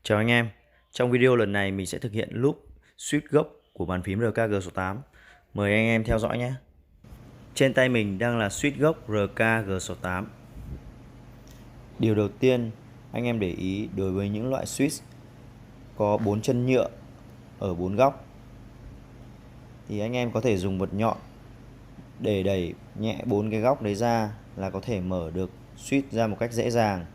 Chào anh em, trong video lần này mình sẽ thực hiện loop switch gốc của bàn phím RKG số 8. Mời anh em theo dõi nhé. Trên tay mình đang là switch gốc RKG số 8. Điều đầu tiên anh em để ý đối với những loại switch có 4 chân nhựa ở 4 góc thì anh em có thể dùng vật nhọn để đẩy nhẹ 4 cái góc đấy ra là có thể mở được switch ra một cách dễ dàng.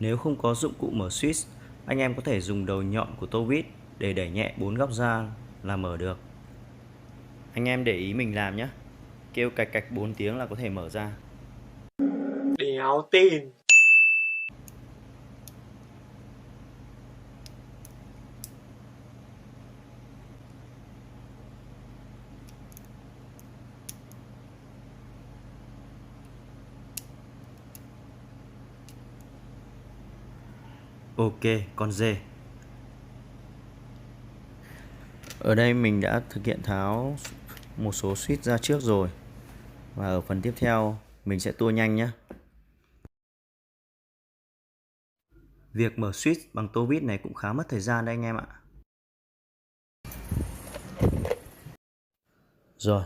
Nếu không có dụng cụ mở switch, anh em có thể dùng đầu nhọn của tô vít để đẩy nhẹ 4 góc ra là mở được. Anh em để ý mình làm nhé. Kêu cạch cạch 4 tiếng là có thể mở ra. Đéo tin. Ok, con dê. Ở đây mình đã thực hiện tháo một số switch ra trước rồi. Và ở phần tiếp theo mình sẽ tua nhanh nhé. Việc mở switch bằng tô vít này cũng khá mất thời gian đấy anh em ạ. Rồi,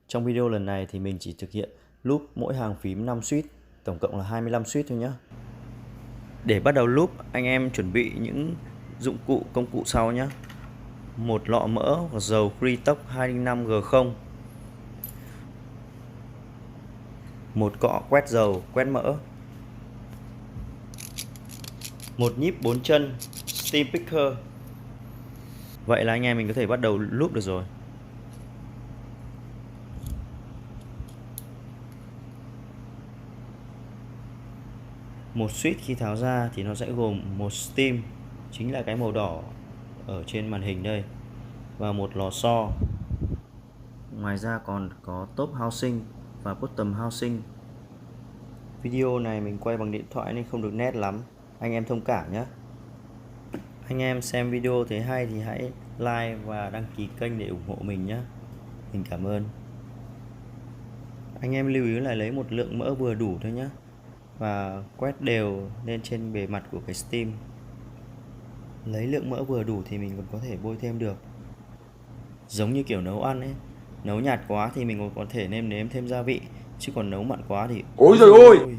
trong video lần này thì mình chỉ thực hiện loop mỗi hàng phím 5 switch, tổng cộng là 25 switch thôi nhé. Để bắt đầu loop, anh em chuẩn bị những dụng cụ công cụ sau nhé. Một lọ mỡ và dầu Freetox 205G0, một cọ quét dầu quét mỡ, một nhíp 4 chân Steam Picker. Vậy là anh em mình có thể bắt đầu loop được rồi. Một switch khi tháo ra thì nó sẽ gồm một Steam, chính là cái màu đỏ ở trên màn hình đây, và một lò xo. Ngoài ra còn có top housing và bottom housing. Video này mình quay bằng điện thoại nên không được nét lắm, anh em thông cảm nhé. Anh em xem video thấy hay thì hãy like và đăng ký kênh để ủng hộ mình nhé. Mình cảm ơn. Anh em lưu ý là lấy một lượng mỡ vừa đủ thôi nhé, và quét đều lên trên bề mặt của cái Steam. Lấy lượng mỡ vừa đủ thì mình còn có thể bôi thêm được. Giống như kiểu nấu ăn ấy, nấu nhạt quá thì mình còn có thể nêm nếm thêm gia vị, chứ còn nấu mặn quá thì Ôi giời ơi.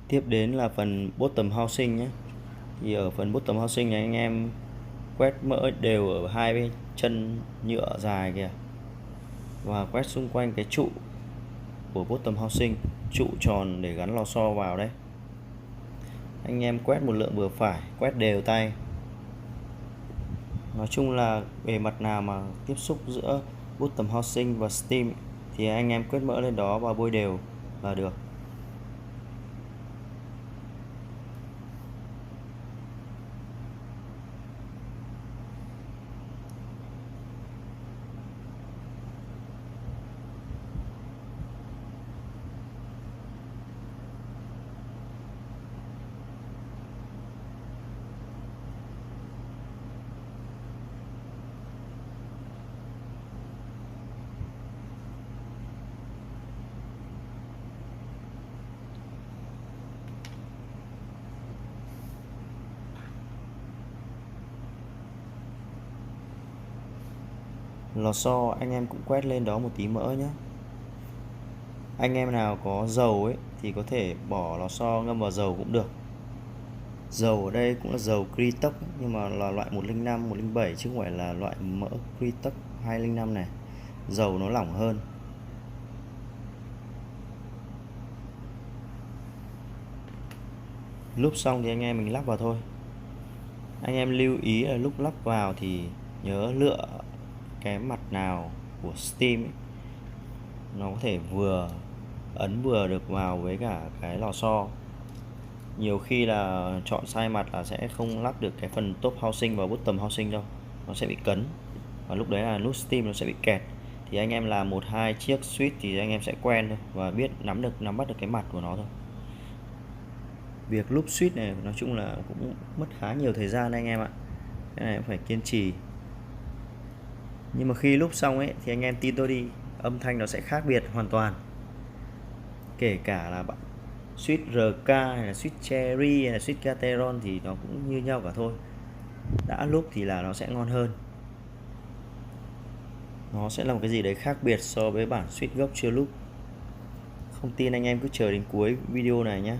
Tiếp đến là phần bottom housing nhé. Thì ở phần bottom housing này anh em quét mỡ đều ở hai bên chân nhựa dài kìa, và quét xung quanh cái trụ của bottom housing, trụ tròn để gắn lò xo vào đấy. Anh em quét một lượng vừa phải, quét đều tay. Nói chung là bề mặt nào mà tiếp xúc giữa bottom housing và Steam thì anh em quét mỡ lên đó và bôi đều là được. Lò xo anh em cũng quét lên đó một tí mỡ nhé. Anh em nào có dầu ấy thì có thể bỏ lò xo ngâm vào dầu cũng được. Dầu ở đây cũng là dầu Freetox nhưng mà là loại 105, 107 chứ không phải là loại mỡ Freetox 205 này. Dầu nó lỏng hơn. Lúc xong thì anh em mình lắp vào thôi. Anh em lưu ý là lúc lắp vào thì nhớ lựa cái mặt nào của Steam ấy, nó có thể vừa ấn vừa được vào với cả cái lò xo. Nhiều khi là chọn sai mặt là sẽ không lắp được cái phần top housing và bottom housing đâu, nó sẽ bị cấn, và lúc đấy là nút steam nó sẽ bị kẹt. Thì anh em làm 1-2 chiếc switch thì anh em sẽ quen thôi và biết nắm bắt được cái mặt của nó thôi. Việc lúp switch này nói chung là cũng mất khá nhiều thời gian anh em ạ, cái này cũng phải kiên trì. Nhưng mà khi lúp xong ấy thì anh em tin tôi đi, âm thanh nó sẽ khác biệt hoàn toàn. Kể cả là bạn switch RK hay là switch Cherry hay là switch Gateron thì nó cũng như nhau cả thôi. Đã lúp thì là nó sẽ ngon hơn, nó sẽ là một cái gì đấy khác biệt so với bản switch gốc chưa lúp. Không tin anh em cứ chờ đến cuối video này nhé.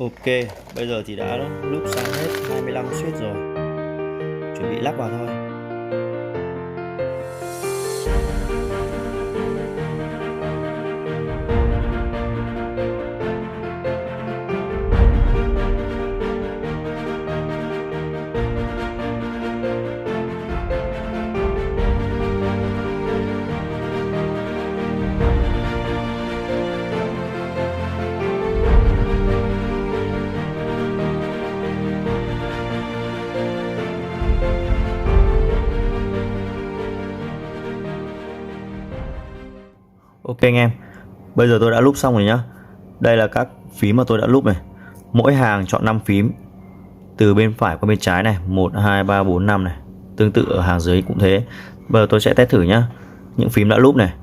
Ok, bây giờ thì đã loop sang hết 25 switch rồi. Chuẩn bị lắp vào thôi. Ok anh em, bây giờ tôi đã loop xong rồi nhá. Đây là các phím mà tôi đã loop này. Mỗi hàng chọn 5 phím. Từ bên phải qua bên trái này, 1 2 3 4 5 này. Tương tự ở hàng dưới cũng thế. Bây giờ tôi sẽ test thử nhá. Những phím đã loop này.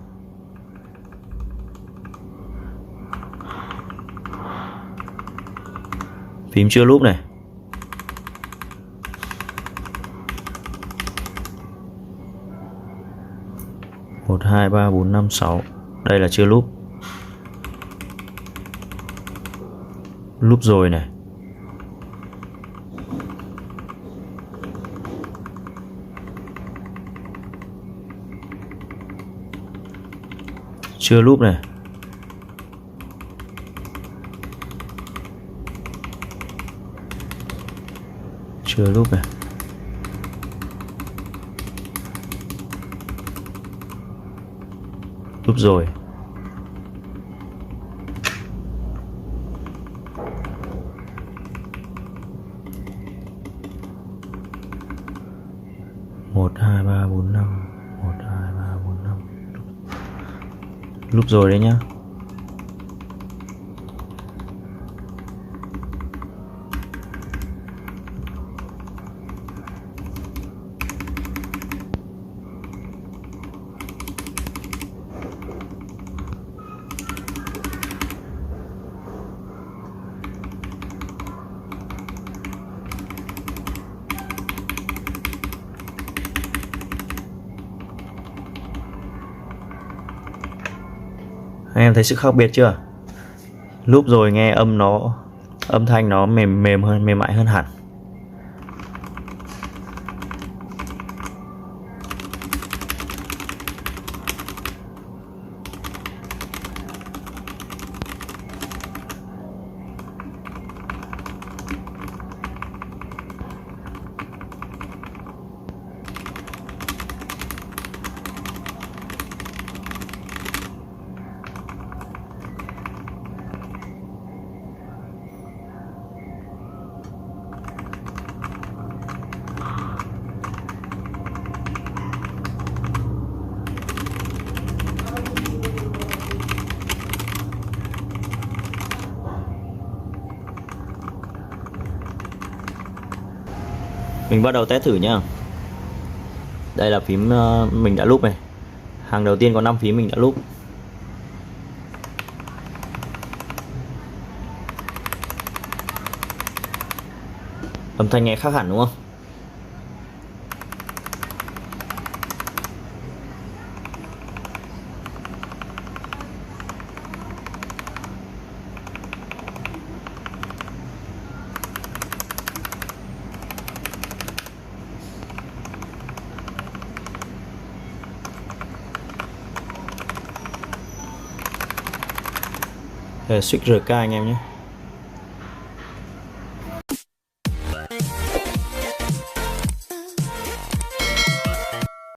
Phím chưa loop này. Một hai ba bốn năm sáu. Đây là chưa loop. Loop rồi này. Chưa loop này. Chưa loop này. Loop rồi. Một hai ba bốn năm. Một hai ba bốn năm. Loop rồi đấy nhá. Anh em thấy sự khác biệt chưa? Loop rồi nghe âm thanh nó mềm hơn, mềm mại hơn hẳn. Mình bắt đầu test thử nhá. Đây là phím mình đã loop này. Hàng đầu tiên có 5 phím mình đã loop. Âm thanh nghe khác hẳn đúng không? Switch RK anh em nhé.